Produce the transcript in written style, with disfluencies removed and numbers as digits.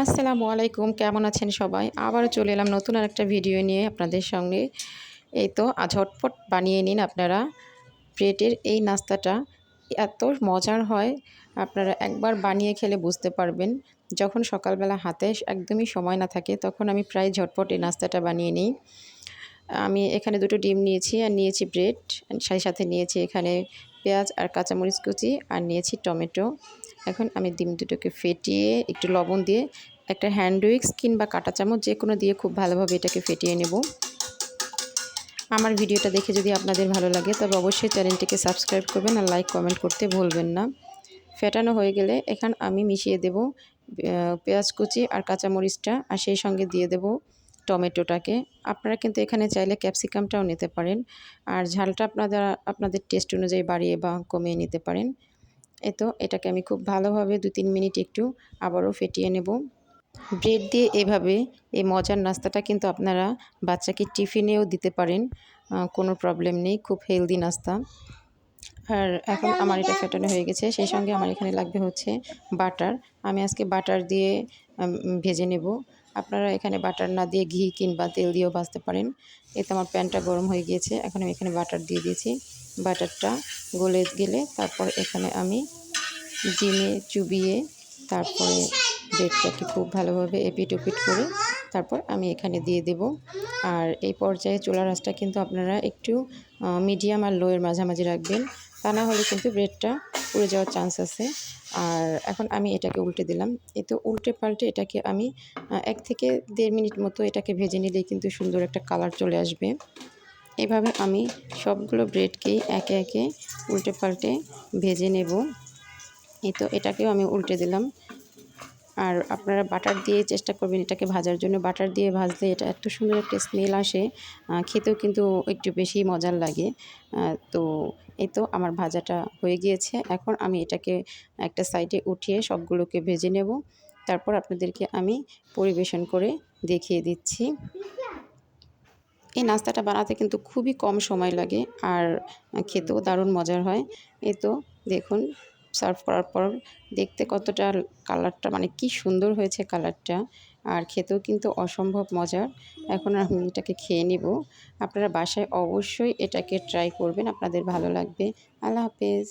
আসসালামু আলাইকুম, কেমন আছেন সবাই? আবারও চলে এলাম নতুন আরেকটা ভিডিও নিয়ে আপনাদের সঙ্গে। এই তো ঝটপট বানিয়ে নিন আপনারা ব্রেডের এই নাস্তাটা। এত মজার হয়, আপনারা একবার বানিয়ে খেলে বুঝতে পারবেন। যখন সকালবেলা হাতে একদমই সময় না থাকে তখন আমি প্রায় ঝটপট এই নাস্তাটা বানিয়ে নিই। আমি এখানে ২টো ডিম নিয়েছি আর নিয়েছি ব্রেড, সেই সাথে নিয়েছি এখানে পেঁয়াজ আর কাঁচামরিচ কুচি আর নিয়েছি টমেটো। এখন আমি ডিম দুটোকে ফেটিয়ে একটু লবণ দিয়ে একটা হ্যান্ড উইক্স কিংবা কাঁটা চামচ যে কোনো দিয়ে খুব ভালোভাবে এটাকে ফেটিয়ে নেব। আমার ভিডিওটা দেখে যদি আপনাদের ভালো লাগে তবে অবশ্যই চ্যানেলটিকে সাবস্ক্রাইব করবেন আর লাইক কমেন্ট করতে ভুলবেন না। ফেটানো হয়ে গেলে এখানে আমি মিশিয়ে দেব পেঁয়াজ কুচি আর কাঁচামরিচটা, আর সেই সঙ্গে দিয়ে দেব টমেটোটাকে। আপনারা কিন্তু এখানে চাইলে ক্যাপসিকামটাও নিতে পারেন, আর ঝালটা আপনাদের টেস্ট অনুযায়ী বাড়িয়ে বা কমিয়ে নিতে পারেন। তো এটাকে আমি খুব ভালোভাবে ২-৩ মিনিট একটু আবারও ফেটিয়ে নেব। ব্রেড দিয়ে এভাবে এই মজার নাস্তাটা কিন্তু আপনারা বাচ্চাকে টিফিনেও দিতে পারেন, কোনো প্রবলেম নেই, খুব হেলদি নাস্তা। আর এখন আমার এটা ফেটানো হয়ে গেছে, সেই সঙ্গে আমার এখানে লাগবে হচ্ছে বাটার। আমি আজকে বাটার দিয়ে ভেজে নেব। আপনারা এখানে বাটার না দিয়ে ঘি কিংবা তেল দিয়েও ভাজতে পারেন। এতে আমার প্যানটা গরম হয়ে গিয়েছে, এখন আমি এখানে বাটার দিয়ে দিয়েছি। বাটারটা গলে গেলে তারপর এখানে আমি ডিমে চুবিয়ে তারপরে ব্রেডটাকে খুব ভালোভাবে এপিট ওপিট করে তারপর আমি এখানে দিয়ে দেব। আর এই পর্যায়ে চুলার আঁচটা কিন্তু আপনারা একটু মিডিয়াম আর লোয়ের মাঝামাঝি রাখবেন, তা না হলে কিন্তু ব্রেডটা পুড়ে যাওয়ার চান্স আছে। আর এখন আমি এটাকে উল্টে দিলাম। তো উল্টে পাল্টে এটাকে আমি ১ থেকে ১.৫ মিনিট মতো এটাকে ভেজে নিলেই কিন্তু সুন্দর একটা কালার চলে আসবে। এভাবে আমি সবগুলো ব্রেডকেই একে একে উল্টে পাল্টে ভেজে নেব। তো এটাকেও আমি উল্টে দিলাম। আর আপনারা বাটার দিয়ে চেষ্টা করবেন এটাকে ভাজার জন্য। বাটার দিয়ে ভাজলে এটা এত সুন্দর একটা স্মেল আসে, খেতেও কিন্তু একটু বেশি মজার লাগে। তো এই তো আমার ভাজাটা হয়ে গিয়েছে। এখন আমি এটাকে একটা সাইডে উঠিয়ে সবগুলোকে ভেজে নেব। তারপর আপনাদেরকে আমি পরিবেশন করে দেখিয়ে দিচ্ছি। এই নাস্তাটা বানাতে কিন্তু খুবই কম সময় লাগে, আর খেতেও দারুণ মজার হয়। তো দেখুন, সার্ভ করার পর দেখতে কতটা কালারটা, মানে কি সুন্দর হয়েছে কালারটা, আর খেতেও কিন্তু অসম্ভব মজার। এখন আমি এটাকে খেয়ে নিব। আপনারা বাসায় অবশ্যই এটাকে ট্রাই করবেন, আপনাদের ভালো লাগবে। আল্লাহ হাফেজ।